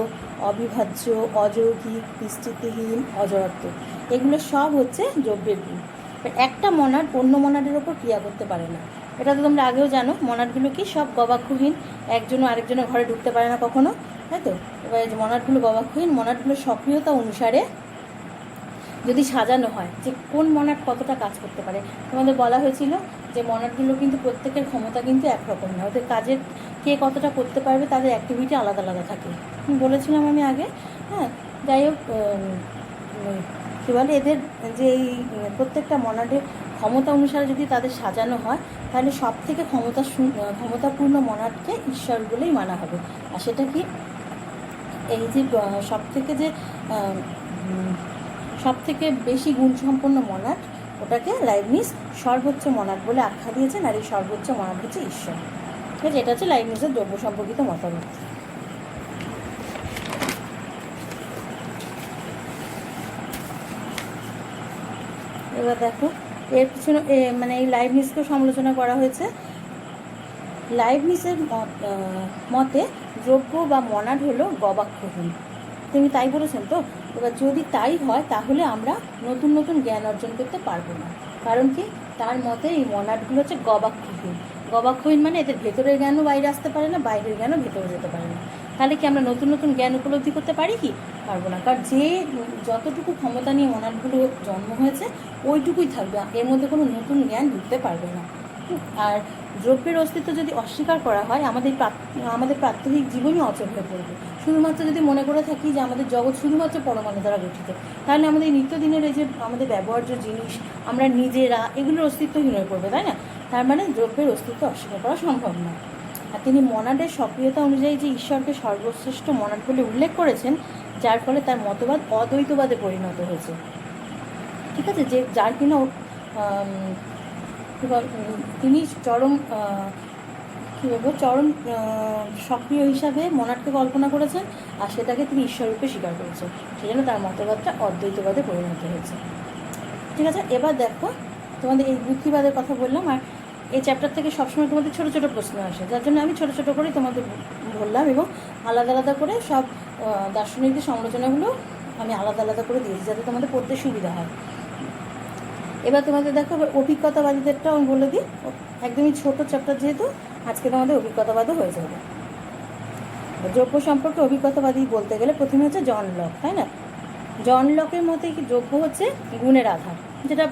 S1: অবিভাজ্য, অযৌগিক, বিস্তৃতিহীন, অজরাত্মক, এগুলো সব হচ্ছে দ্রব্যের গুণ। একটা মনাড অন্য মনাডের ওপর ক্রিয়া করতে পারে না। এটা তো তোমরা আগেও জানো। মনাডগুলো কি সব গবাক্ষহীন, একজনও আরেকজনের ঘরে ঢুকতে পারে না কখনো, তাই তো? এবার যে মনাডগুলো গবাক্ষহীন, মনাডগুলোর সক্রিয়তা অনুসারে যদি সাজানো হয় যে কোন মনাড কতটা কাজ করতে পারে। তোমাদের বলা হয়েছিল যে মনাডগুলো কিন্তু প্রত্যেকের ক্ষমতা কিন্তু একরকম না, ওদের কাজের কে কতটা করতে পারবে তাদের অ্যাক্টিভিটি আলাদা আলাদা থাকে, বলেছিলাম আমি আগে। হ্যাঁ, যাই হোক, কী বলে, এদের যে এই প্রত্যেকটা মনাডের ক্ষমতা অনুসারে যদি তাদের সাজানো হয়, তাহলে সব থেকে ক্ষমতাপূর্ণ মনাডকে ঈশ্বর বলেই মানা হবে। আর সেটা কি, এই যে সব থেকে বেশি গুণসম্পন্ন মনাড, ওটাকে লাইবনিজ সর্বোচ্চ মনাড বলে আখ্যা দিয়েছেন। আর এই সর্বোচ্চ মনাড হচ্ছে ঈশ্বর। ঠিক আছে, এটা হচ্ছে লাইবনিজের দ্রব্য সম্পর্কিত মতামত। এবার দেখো, এর পিছনে মানে এই লাইবনিজকেও সমালোচনা করা হয়েছে। লাইবনিজের মতে দ্রব্য বা মনাড হলো গবাক্ষহীন। তিনি তাই বলেছেন তো। এবার যদি তাই হয় তাহলে আমরা নতুন নতুন জ্ঞান অর্জন করতে পারবো না। কারণ কি, তার মতে এই মনাডগুলো হচ্ছে গবাক্ষহীন। গবাক্ষহীন মানে এদের ভেতরের জ্ঞানও বাইরে আসতে পারে না, বাইরের জ্ঞানও ভেতরে যেতে পারে না। তাহলে কি আমরা নতুন নতুন জ্ঞান উপলব্ধি করতে পারি কি? পারবো না। কারণ যে যতটুকু ক্ষমতা নিয়ে মনাডগুলো জন্ম হয়েছে ওইটুকুই থাকবে, এর মধ্যে কোনো নতুন জ্ঞান ঢুকতে পারবে না। আর দ্রব্যের অস্তিত্ব যদি অস্বীকার করা হয়, আমাদের প্রাত্যহিক জীবনই অচল হয়ে পড়বে। শুধুমাত্র যদি মনে করে থাকি যে আমাদের জগৎ শুধুমাত্র পরমাণু দ্বারা গঠিত, তাহলে আমাদের নিত্যদিনের এই যে আমাদের ব্যবহার্য জিনিস, আমরা নিজেরা, এগুলোর অস্তিত্বহীন হয়ে পড়বে, তাই না? তার মানে দ্রব্যের অস্তিত্ব অস্বীকার করা সম্ভব না। আর তিনি মনাডের সক্রিয়তা অনুযায়ী যে ঈশ্বরকে সর্বশ্রেষ্ঠ মনাড বলে উল্লেখ করেছেন, যার ফলে তার মতবাদ অদ্বৈতবাদে পরিণত হয়েছে। ঠিক আছে, যে যার কিনা তিনি চরম সক্রিয় হিসাবে মনাডকে কল্পনা করেছেন, আর সেটাকে তিনি ঈশ্বররূপে স্বীকার করেছেন। সেই জন্য তার মতবাদটা অদ্বৈতবাদে পরিণত হয়েছে। ঠিক আছে, এবার দেখো, তোমাদের এই বুদ্ধিবাদের কথা বললাম। আর এই চ্যাপ্টার থেকে সবসময় তোমাদের ছোটো ছোটো প্রশ্ন আসে, যার জন্য আমি ছোটো ছোটো করেই তোমাদের বললাম, এবং আলাদা আলাদা করে সব দার্শনিকদের সমালোচনাগুলো আমি আলাদা আলাদা করে দিয়েছি, যাতে তোমাদের পড়তে সুবিধা হয়। এবার তোমাদের দেখো, অভিজ্ঞতাবাদীদেরটাও আমি বলে দিই। একদমই ছোটো চ্যাপ্টার যেহেতু, আজকে তোমাদের অভিজ্ঞতাবাদও হয়ে যাবে। দ্রব্য সম্পর্কে অভিজ্ঞতাবাদী বলতে গেলে প্রথমে হচ্ছে জন লক, তাই না? জন লকের মতে কি দ্রব্য হচ্ছে গুণের আধার, যেটা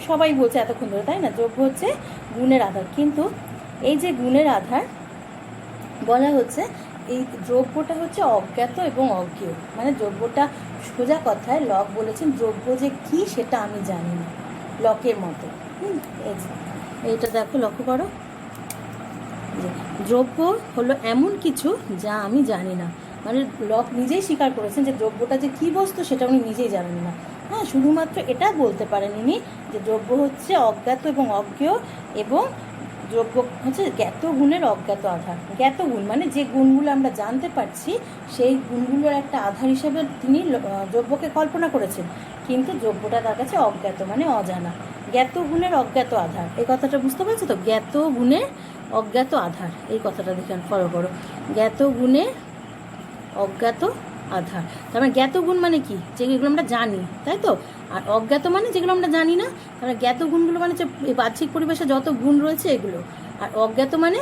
S1: সবাই বলছে এতক্ষণ ধরে, তাই না? দ্রব্য হচ্ছে গুণের আধার। কিন্তু এই যে গুণের আধার বলা হচ্ছে, এই দ্রব্যটা হচ্ছে অজ্ঞাত এবং অজ্ঞেয়। মানে দ্রব্যটা, সোজা কথায় লক বলেছেন, দ্রব্য যে কী সেটা আমি জানি না, লকের মতো। এইটা দেখো, লক্ষ্য করো, যে দ্রব্য হলো এমন কিছু যা আমি জানি না। মানে লক নিজেই স্বীকার করেছেন যে দ্রব্যটা যে কী বস্তু সেটা উনি নিজেই জানেন না। হ্যাঁ, শুধুমাত্র এটা বলতে পারেন উনি যে দ্রব্য হচ্ছে অজ্ঞাত এবং অজ্ঞেয়, এবং দ্রব্য হচ্ছে জ্ঞাত গুণের অজ্ঞাত আধার। জ্ঞাত গুণ মানে যে গুণগুলো আমরা জানতে পারছি, সেই গুণগুলোর একটা আধার হিসেবে তিনি দ্রব্যকে কল্পনা করেছেন। কিন্তু দ্রব্যটা তার কাছে অজ্ঞাত, মানে অজানা। জ্ঞাত গুণের অজ্ঞাত আধার, এই কথাটা বুঝতে পারছো তো? জ্ঞাত গুণের অজ্ঞাত আধার, এই কথাটা দেখে ফলো করো। জ্ঞাত গুণের অজ্ঞাত আধার, তার মানে জ্ঞাত গুণ মানে কি? যেগুলো আমরা জানি, তাই তো? আর অজ্ঞাত মানে যেগুলো আমরা জানি না। তাহলে জ্ঞাত গুণগুলো মানে যে বাহ্যিক পরিবেশে যত গুণ রয়েছে এগুলো, আর অজ্ঞাত মানে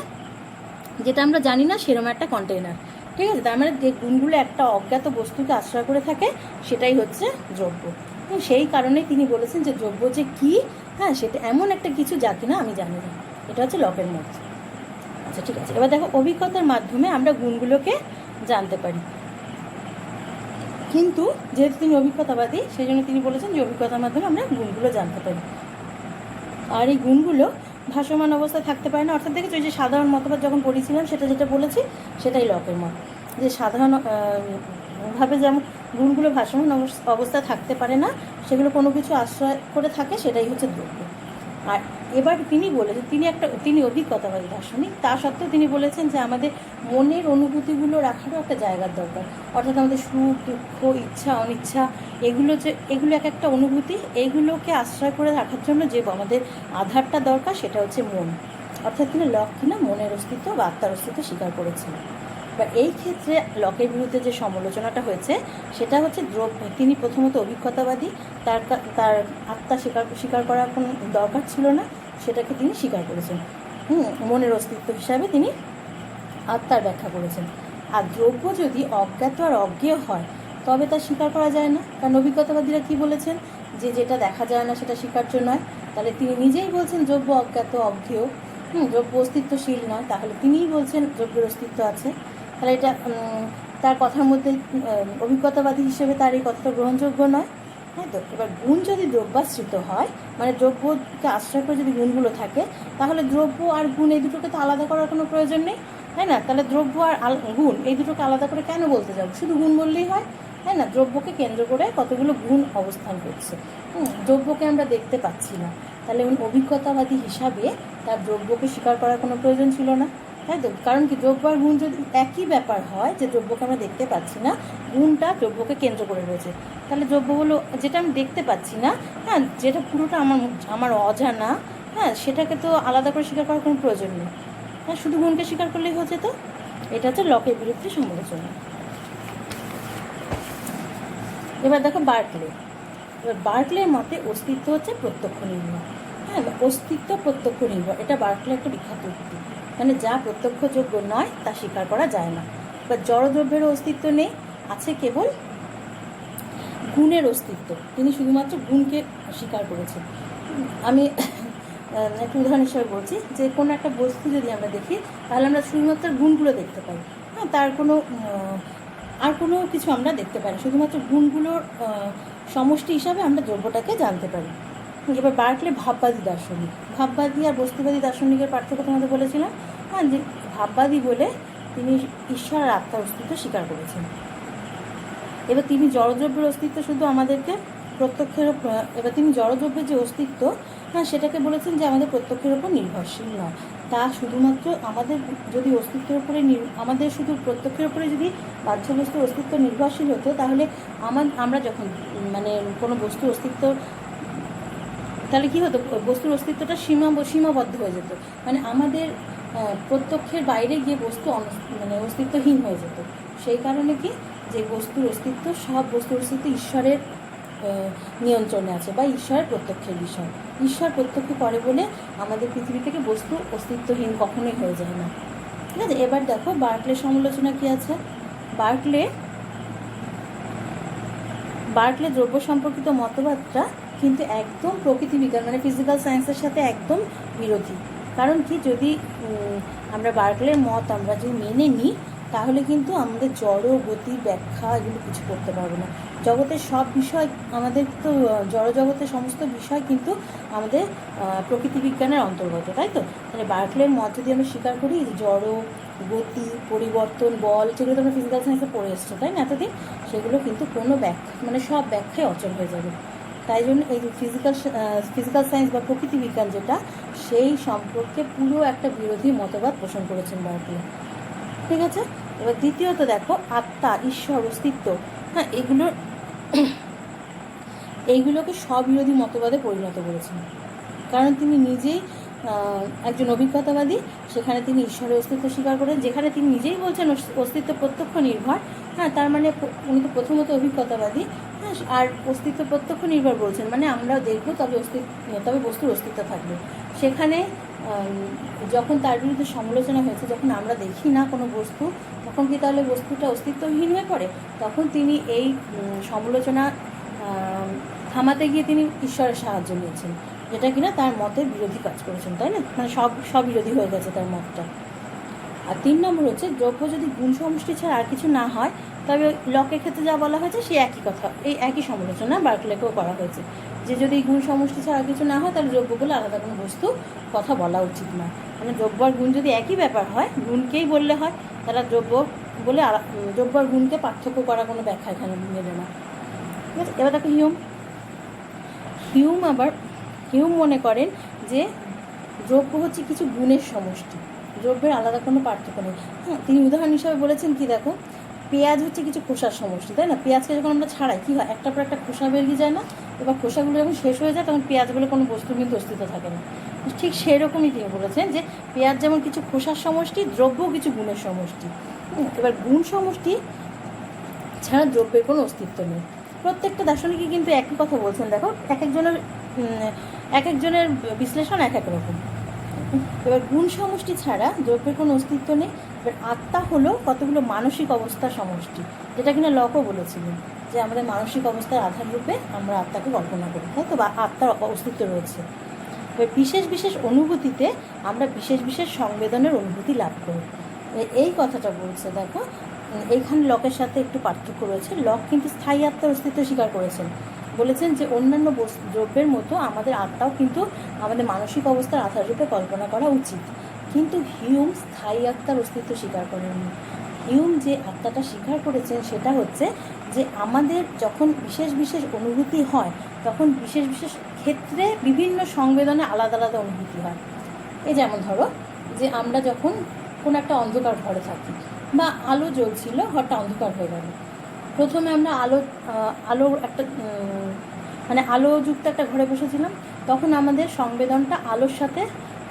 S1: যেটা আমরা জানি না সেরকম একটা কন্টেইনার। ঠিক আছে, তার মানে যে গুণগুলো একটা অজ্ঞাত বস্তুকে আশ্রয় করে থাকে, সেটাই হচ্ছে দ্রব্য। সেই কারণে তিনি বলেছেন যে দ্রব্য যে কী, হ্যাঁ, সেটা এমন একটা কিছু যা কিনা আমি জানি না। এটা হচ্ছে লকের মত। আচ্ছা ঠিক আছে, এবার দেখো অভিজ্ঞতার মাধ্যমে আমরা গুণগুলোকে জানতে পারি। কিন্তু যেহেতু তিনি অভিজ্ঞতাবাদী, সেই জন্য তিনি বলেছেন যে অভিজ্ঞতার মাধ্যমে আমরা গুণগুলো জানতে পারি। আর এই গুণগুলো ভাসমান অবস্থায় থাকতে পারে না। অর্থাৎ দেখেছো, যে সাধারণ মতবাদ যখন পড়েছিলাম সেটা যেটা বলেছি সেটাই লকের মত, যে সাধারণ ভাবে যেমন গুণগুলো ভাসমান অবস্থায় থাকতে পারে না, সেগুলো কোনো কিছু আশ্রয় করে থাকে, সেটাই হচ্ছে দ্রব্য। আর এবার তিনি বলেছেন, তিনি অভিজ্ঞতাবাদী দার্শনিক, তা সত্ত্বেও তিনি বলেছেন যে আমাদের মনের অনুভূতিগুলো রাখারও একটা জায়গার দরকার। অর্থাৎ আমাদের সুখ দুঃখ ইচ্ছা অনিচ্ছা এগুলো এক একটা অনুভূতি, এইগুলোকে আশ্রয় করে রাখার জন্য যে আমাদের আধারটা দরকার সেটা হচ্ছে মন। অর্থাৎ তিনি লক কিনা মনের অস্তিত্ব বা আত্মার অস্তিত্ব স্বীকার করেছেন। বা এই ক্ষেত্রে লকের বিরুদ্ধে যে সমালোচনাটা হয়েছে সেটা হচ্ছে তিনি প্রথমত অভিজ্ঞতাবাদী, তার আত্মা স্বীকার করার কোনো দরকার ছিল না, সেটাকে তিনি স্বীকার করেছেন। মনের অস্তিত্ব হিসাবে তিনি আত্মার ব্যাখ্যা করেছেন। আর দ্রব্য যদি অজ্ঞাত আর অজ্ঞেয় হয় তবে তা স্বীকার করা যায় না। কারণ অভিজ্ঞতাবাদীরা কী বলেছেন, যে যেটা দেখা যায় না সেটা স্বীকার্য নয়। তাহলে তিনি নিজেই বলছেন দ্রব্য অজ্ঞাত অজ্ঞেয়, দ্রব্য অস্তিত্বশীল নয়, তাহলে তিনিই বলছেন দ্রব্যের অস্তিত্ব আছে। তাহলে এটা তার কথার মধ্যে অভিজ্ঞতাবাদী হিসেবে তার এই কথাটা গ্রহণযোগ্য নয়। হ্যাঁ, তো এবার গুণ যদি দ্রব্যাশ্রিত হয়, মানে দ্রব্যকে আশ্রয় করে যদি গুণগুলো থাকে, তাহলে দ্রব্য আর গুণ এই দুটোকে তো আলাদা করার কোনো প্রয়োজন নেই, তাই না? তাহলে দ্রব্য আর গুণ এই দুটোকে আলাদা করে কেন বলতে যাবো? শুধু গুণ বললেই হয়, তাই না? দ্রব্যকে কেন্দ্র করে কতগুলো গুণ অবস্থান করছে, দ্রব্যকে আমরা দেখতে পাচ্ছি না, তাহলে অভিজ্ঞতাবাদী হিসাবে তার দ্রব্যকে স্বীকার করার কোনো প্রয়োজন ছিল না, তাই তো? কারণ কি, দ্রব্য আর গুণ যদি একই ব্যাপার হয়, যে দ্রব্যকে আমরা দেখতে পাচ্ছি না, গুণটা দ্রব্যকে কেন্দ্র করে রয়েছে, তাহলে দ্রব্য হলো যেটা আমি দেখতে পাচ্ছি না, হ্যাঁ, যেটা পুরোটা আমার অজানা, হ্যাঁ, সেটাকে তো আলাদা করে স্বীকার করার কোনো প্রয়োজন নেই, হ্যাঁ, শুধু গুণকে স্বীকার করলেই হচ্ছে। তো এটা হচ্ছে লকের বিরুদ্ধে সমালোচনা। এবার দেখো বার্কলের মতে অস্তিত্ব হচ্ছে প্রত্যক্ষ নির্ভর। হ্যাঁ, অস্তিত্ব প্রত্যক্ষ নির্ভর, এটা বার্কলে একটা বিখ্যাত উক্তি। মানে যা প্রত্যক্ষযোগ্য নয় তা স্বীকার করা যায় না। বা জড়দ্রব্যেরও অস্তিত্ব নেই, আছে কেবল গুণের অস্তিত্ব। তিনি শুধুমাত্র গুণকে স্বীকার করেছেন। আমি একটা উদাহরণ হিসেবে বলছি, যে কোনো একটা বস্তু যদি আমরা দেখি, তাহলে আমরা শুধুমাত্র গুণগুলো দেখতে পাই, হ্যাঁ, তার আর কোনো কিছু আমরা দেখতে পারি, শুধুমাত্র গুণগুলোর সমষ্টি হিসাবে আমরা দ্রব্যটাকে জানতে পারি। এবার বার্কলে ভাববাদী দার্শনিক। ভাববাদী আর বস্তুবাদী দার্শনিকের পার্থক্য তোমাদের বলেছিলাম। হ্যাঁ, যে ভাববাদী বলে তিনি ঈশ্বর আর আত্মার অস্তিত্ব স্বীকার করেছেন। এবার তিনি জড়দ্রব্যের অস্তিত্ব শুধু আমাদেরকে এবার তিনি জড়দ্রব্যের যে অস্তিত্ব, হ্যাঁ, সেটাকে বলেছেন যে আমাদের প্রত্যক্ষের ওপর নির্ভরশীল নয়। তা শুধুমাত্র আমাদের যদি অস্তিত্বের উপরে আমাদের শুধু প্রত্যক্ষের উপরে যদি বাহ্য বস্তুর অস্তিত্ব নির্ভরশীল হতো, তাহলে আমরা যখন মানে কোনো বস্তুর অস্তিত্ব, তাহলে কী হতো, বস্তুর অস্তিত্বটা সীমাবদ্ধ হয়ে যেত। মানে আমাদের প্রত্যক্ষের বাইরে গিয়ে বস্তু অস্তিত্বহীন হয়ে যেত। সেই কারণে কি, যে বস্তুর অস্তিত্ব, সব বস্তুর অস্তিত্ব ঈশ্বরের নিয়ন্ত্রণে আছে, বা ঈশ্বরের প্রত্যক্ষের বিষয়। ঈশ্বর প্রত্যক্ষ করে বলে আমাদের পৃথিবী থেকে বস্তু অস্তিত্বহীন কখনোই হয়ে যায় না। ঠিক আছে, এবার দেখো বার্কলের সমালোচনা কী আছে। বার্কলে দ্রব্য সম্পর্কিত মতবাদটা কিন্তু একদম প্রকৃতিবিজ্ঞান মানে ফিজিক্যাল সায়েন্সের সাথে একদম বিরোধী। কারণ কি, যদি আমরা বার্কলের মত আমরা যদি মেনে নিই, তাহলে কিন্তু আমাদের জড় গতির ব্যাখ্যা এগুলো কিছু করতে পারবো না। জগতের সব বিষয়, আমাদের তো জড় জগতের সমস্ত বিষয় কিন্তু আমাদের প্রকৃতিবিজ্ঞানের অন্তর্গত, তাই তো? মানে বার্কলের মত যদি আমরা স্বীকার করি, যে জড় গতি পরিবর্তন বল, যেগুলো তো আমরা ফিজিক্যাল সায়েন্সে পড়ে এসছো, তাই না, এতদিন, সেগুলো কিন্তু কোনো মানে সব ব্যাখ্যায় অচল হয়ে যাবে। তাই জন্য এই ফিজিক্যাল সায়েন্স বা প্রকৃতিবিজ্ঞান যেটা, সেই সম্পর্কে পুরো একটা বিরোধী মতবাদ পোষণ করেছেন বার্কলে। ঠিক আছে, এবার দ্বিতীয়ত দেখো আত্মা, ঈশ্বর, অস্তিত্ব, হ্যাঁ, এইগুলোকে স্ববিরোধী মতবাদে পরিণত করেছেন। কারণ তিনি নিজেই একজন অভিজ্ঞতাবাদী, সেখানে তিনি ঈশ্বরের অস্তিত্ব স্বীকার করেন, যেখানে তিনি নিজেই বলছেন অস্তিত্ব প্রত্যক্ষ নির্ভর। হ্যাঁ, তার মানে উনি তো প্রথমত অভিজ্ঞতাবাদী, হ্যাঁ, আর অস্তিত্ব প্রত্যক্ষ নির্ভর বলছেন, মানে আমরা দেখব তবে বস্তুর অস্তিত্ব থাকবে। সেখানে যখন তার বিরুদ্ধে সমালোচনা হয়েছে, যখন আমরা দেখি না কোনো বস্তু, তখন কি তাহলে বস্তুটা অস্তিত্বহীন হয়ে পড়ে? তখন তিনি এই সমালোচনা থামাতে গিয়ে তিনি ঈশ্বরের সাহায্য নিয়েছেন। যেটা কিনা তার মতের বিরোধী কাজ করেছেন, তাই না? মানে সব বিরোধী হয়ে গেছে তার মতটা। আর 3 নম্বর হচ্ছে দ্রব্য যদি গুণ সমষ্টি ছাড়া আর কিছু না হয়, তবে লকের ক্ষেত্রে যা বলা হয়েছে সেই একই কথা, এই একই সমালোচনা বার্কলেকেও করা হয়েছে, যে যদি গুণ সমষ্টি ছাড়া আর কিছু না হয় তাহলে দ্রব্যগুলো আলাদা কোনো বস্তু কথা বলা উচিত না। মানে দ্রব্য আর গুণ যদি একই ব্যাপার হয়, গুণকেই বললে হয়, তাহলে দ্রব্য বলে দ্রব্য আর গুণকে পার্থক্য করা কোনো ব্যাখ্যা এখানে মেলে না। ঠিক আছে, এবার দেখো হিউম মনে করেন যে দ্রব্য হচ্ছে কিছু গুণের সমষ্টি, দ্রব্যের আলাদা কোনো পার্থক্য নেই। হ্যাঁ, তিনি উদাহরণ হিসাবে বলেছেন কি, দেখো পেঁয়াজ হচ্ছে কিছু খোসার সমষ্টি, তাই না? পেঁয়াজকে যখন আমরা ছাড়াই কী হয়, একটা পর একটা খোসা বেরিয়ে যায় না? এবার খোসাগুলো যখন শেষ হয়ে যায় তখন পেঁয়াজ বলে কোনো বস্তুর কিন্তু অস্তিত্ব থাকে না। ঠিক সেরকমই তিনি বলেছেন যে পেঁয়াজ যেমন কিছু খোসার সমষ্টি, দ্রব্যও কিছু গুণের সমষ্টি। এবার গুণ সমষ্টি ছাড়া দ্রব্যের কোনো অস্তিত্ব নেই। প্রত্যেকটা দার্শনিকই কিন্তু একই কথা বলছেন। দেখো এক একজনের বিশ্লেষণ এক এক রকম। এবার গুণ সমষ্টি ছাড়া দ্রব্যের কোনো অস্তিত্ব নেই। এবার আত্মা হলো কতগুলো মানসিক অবস্থার সমষ্টি, যেটা কিনা লকও বলেছিলেন যে আমাদের মানসিক অবস্থার আধার রূপে আমরা আত্মাকে কল্পনা করি, তাই তো, বা আত্মার অস্তিত্ব রয়েছে। এবার বিশেষ বিশেষ অনুভূতিতে আমরা বিশেষ বিশেষ সংবেদনের অনুভূতি লাভ করি, এই কথাটা বলছে। দেখো এইখানে লকের সাথে একটু পার্থক্য রয়েছে। লক কিন্তু স্থায়ী আত্মার অস্তিত্ব স্বীকার করেছেন, বলেছেন যে অন্যান্য দ্রব্যের মতো আমাদের আত্মাও কিন্তু আমাদের মানসিক অবস্থার আধার রূপে কল্পনা করা উচিত। কিন্তু হিউম স্থায়ী আত্মার অস্তিত্ব স্বীকার করেননি। হিউম যে আত্মাটা স্বীকার করেছেন সেটা হচ্ছে যে আমাদের যখন বিশেষ বিশেষ অনুভূতি হয়, তখন বিশেষ বিশেষ ক্ষেত্রে বিভিন্ন সংবেদনে আলাদা আলাদা অনুভূতি হয়। এই যেমন ধরো যে আমরা যখন কোনো একটা অন্ধকার ঘরে থাকি, বা আলো জ্বলছিল, ঘরটা অন্ধকার হয়ে গেল, প্রথমে আমরা আলোর একটা মানে আলোযুক্ত একটা ঘরে বসেছিলাম, তখন আমাদের সংবেদনটা আলোর সাথে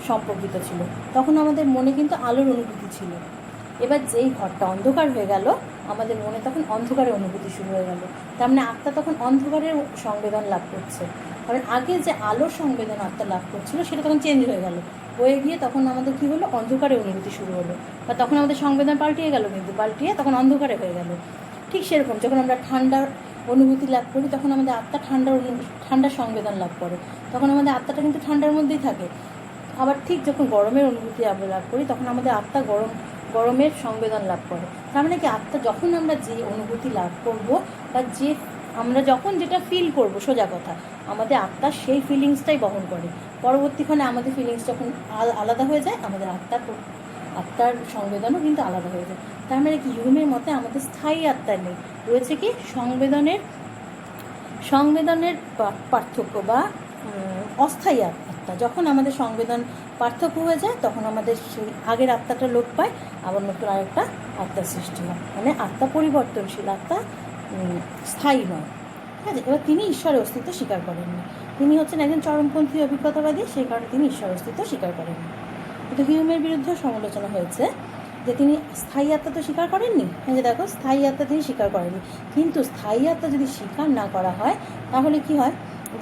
S1: সম্পর্কিত ছিল, তখন আমাদের মনে কিন্তু আলোর অনুভূতি ছিল। এবার যেই ঘরটা অন্ধকার হয়ে গেল, আমাদের মনে তখন অন্ধকারের অনুভূতি শুরু হয়ে গেল, তার মানে আত্মা তখন অন্ধকারের সংবেদন লাভ করছে। কারণ আগে যে আলোর সংবেদন আত্মা লাভ করছিল সেটা তখন চেঞ্জ হয়ে গিয়ে তখন আমাদের কী হলো, অন্ধকারের অনুভূতি শুরু হলো, বা তখন আমাদের সংবেদন পাল্টিয়ে গেল, কিন্তু পাল্টিয়ে তখন অন্ধকারে হয়ে গেল। ঠিক সেরকম যখন আমরা ঠান্ডার অনুভূতি লাভ করি, তখন আমাদের আত্মা ঠান্ডার সংবেদন লাভ করে, তখন আমাদের আত্মাটা কিন্তু ঠান্ডার মধ্যেই থাকে। আবার ঠিক যখন গরমের অনুভূতি আমরা লাভ করি, তখন আমাদের আত্মা গরমের সংবেদন লাভ করে। তার মানে কি, আত্মা যখন আমরা যে অনুভূতি লাভ করব, বা আমরা যখন যেটা ফিল করব, সোজা কথা, আমাদের আত্মা সেই ফিলিংসটাই বহন করে। পরবর্তীক্ষণে আমাদের ফিলিংস যখন আলাদা হয়ে যায়, আমাদের আত্মার সংবেদনও কিন্তু আলাদা হয়ে যায়। তার মানে কি, হিউমের মতে আমাদের স্থায়ী আত্মা নেই, রয়েছে কি সংবেদনের পার্থক্য বা অস্থায়ী আত্মা। যখন আমাদের সংবেদন পার্থক্য হয়ে যায়, তখন আমাদের সেই আগের আত্মাটা লোপ পায়, আবার নতুন আরেকটা আত্মার সৃষ্টি হয়। মানে আত্মা পরিবর্তনশীল, আত্মা স্থায়ী নয়। ঠিক আছে, এবার তিনি ঈশ্বরের অস্তিত্ব স্বীকার করেননি। তিনি হচ্ছেন একজন চরমপন্থী অভিজ্ঞতাবাদী, সেই কারণে তিনি ঈশ্বরের অস্তিত্ব স্বীকার করেননি। কিন্তু হিউমের বিরুদ্ধে সমালোচনা হয়েছে যে তিনি স্থায়ী আত্মা তো স্বীকার করেননি। যে দেখো, স্থায়ী আত্মা তিনি স্বীকার করেননি, কিন্তু স্থায়ী আত্মা যদি স্বীকার না করা হয়, তাহলে কি হয়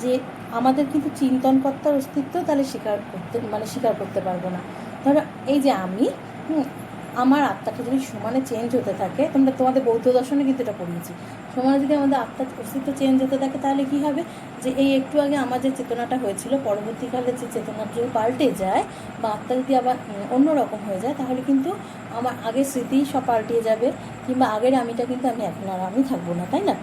S1: যে আমাদের কিন্তু চিন্তনকর্তার অস্তিত্ব তাহলে স্বীকার করতে পারবো না। ধরো এই যে আমার আত্মাটা যদি সমানে চেঞ্জ হতে থাকে, তোমাদের বৌদ্ধ দর্শনে কিন্তু এটা পড়িয়েছি, সমানে যদি আমাদের আত্মার অস্তিত্ব চেঞ্জ হতে থাকে, তাহলে কি হবে যে এই একটু আগে আমার যে চেতনাটা হয়েছিল, পরবর্তীকালে যে চেতনাটা যদি পাল্টে যায়, বা আত্মা যদি আবার অন্যরকম হয়ে যায়, তাহলে কিন্তু আমার আগের স্মৃতি সব পাল্টিয়ে যাবে, কিংবা আগের আমিটা কিন্তু আমি এখন আর আমি থাকবো না, তাই না?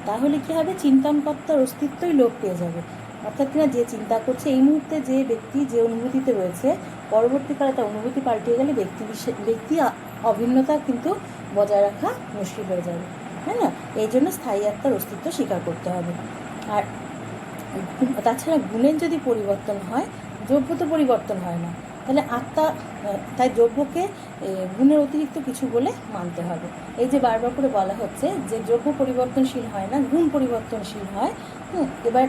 S1: তাহলে কি হবে, চিন্তনকর্তার অস্তিত্বই লোপ পেয়ে যাবে। অর্থাৎ কিনা যে চিন্তা করছে এই মুহূর্তে, যে ব্যক্তি যে অনুভূতিতে রয়েছে, পরবর্তীকালে তার অনুভূতি পাল্টিয়ে গেলে ব্যক্তি অভিন্নতা কিন্তু বজায় রাখা মুশকিল হয়ে যাবে, তাই না? এই জন্য স্থায়ী আত্মার অস্তিত্ব স্বীকার করতে হবে। আর তাছাড়া গুণের যদি পরিবর্তন হয়, দ্রব্য তো পরিবর্তন হয় না, তাহলে তাই দ্রব্যকে গুণের অতিরিক্ত কিছু বলে মানতে হবে। এই যে বারবার করে বলা হচ্ছে যে দ্রব্য পরিবর্তনশীল হয় না, গুণ পরিবর্তনশীল হয়। এবার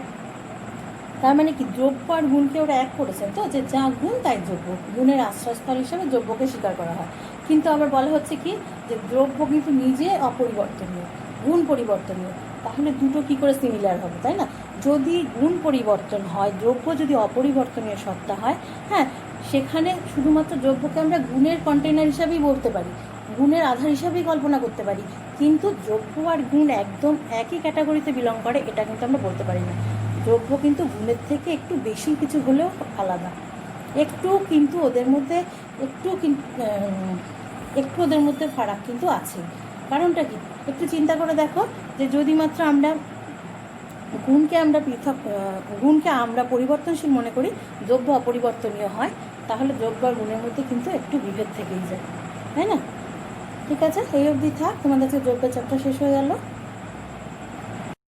S1: তার মানে কি, দ্রব্য আর গুণকে ওরা এক করেছেন তো, যে যা গুণ তাই দ্রব্য, গুণের আশ্রয়স্থল হিসেবে দ্রব্যকে স্বীকার করা হয়। কিন্তু আবার বলা হচ্ছে কি, যে দ্রব্য কিন্তু নিজে অপরিবর্তনীয়, গুণ পরিবর্তনীয়। তাহলে দুটো কি করে সিমিলার হবে, তাই না? যদি গুণ পরিবর্তন হয়, দ্রব্য যদি অপরিবর্তনীয় সত্তা হয়, হ্যাঁ, সেখানে শুধুমাত্র দ্রব্যকে আমরা গুণের কন্টেনার হিসাবেই বলতে পারি, গুণের আধার হিসাবেই কল্পনা করতে পারি। কিন্তু দ্রব্য আর গুণ একদম একই ক্যাটাগরিতে বিলং করে, এটা কিন্তু আমরা বলতে পারি না। দ্রব্য কিন্তু গুণের থেকে একটু বেশি কিছু হলেও আলাদা, একটু কিন্তু ওদের মধ্যে একটু ওদের মধ্যে ফারাক কিন্তু আছে। কারণটা কি, একটু চিন্তা করে দেখো যে যদি মাত্র আমরা গুণকে আমরা পরিবর্তনশীল মনে করি, দ্রব্য অপরিবর্তনীয় হয়, তাহলে দ্রব্য আর গুণের মধ্যে কিন্তু একটু বিভেদ থেকেই যায়, তাই না? ঠিক আছে, এই অবধি থাক, তোমাদের কাছে দ্রব্যের চ্যাপ্টার শেষ হয়ে গেল।